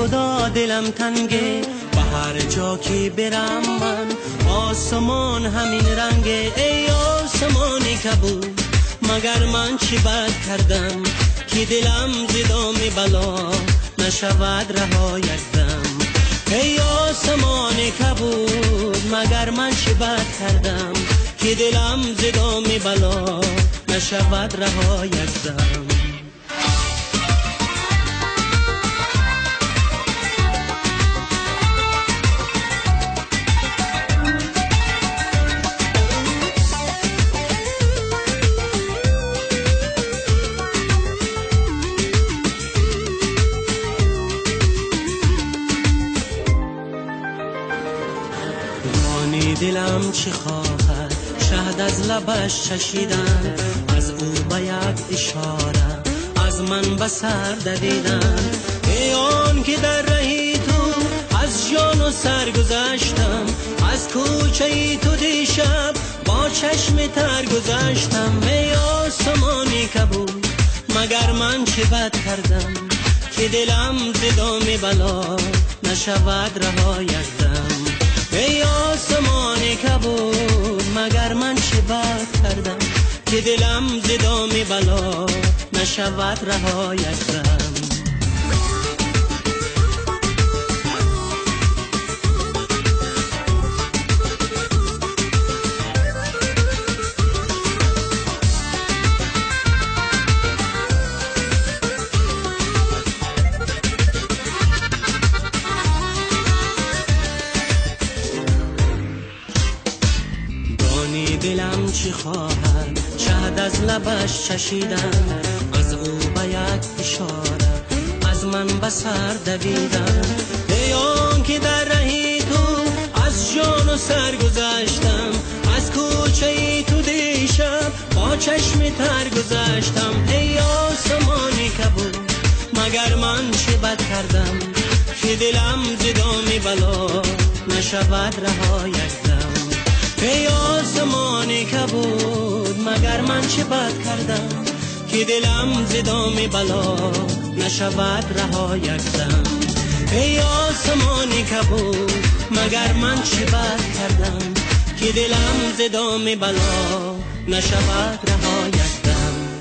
خدا دلم تنگه، به هر جا که برم من آسمان همین رنگه. ای آسمانی کبود مگر من چی بد کردم که دلم ز دام بلا نشود رها یک دم. ای آسمان کبود مگر من چی بد کردم که دلم ز دام بلا نشود رها یک دم. دلم چی خواهد شهد از لبش چشیدن، از او به یک اشاره از من به سر دویدن. ای آن که در رهی تو از جان و سر گذشتم، از کوچه تو دیشب با چشم تر گذشتم. ای آسمانی کبود مگر من چه بد کردم که دلم ز دام بلا نشود رها یک دم. ای آسمان کبود مگر من چه بد کردم که دلم ز دام بلا نشود رها یک دم. دلم چی خواهد شهد از لبش چشیدن، از او به یک اشاره از من به سر دویدن. ای آن که در رهی تو از جان و سر گذشتم، از کوچه تو دیشب با چشم تر گذشتم. ای آسمانی کبود مگر من چه بد کردم که دلم ز دام بلا نشود رها یک دم. ای آسمانی کبود مگر من چه بد کردم که دلم ز دام بلا نشود رها یک دم. ای آسمانی کبود مگر من چه بد کردم که دلم ز دام بلا نشود رها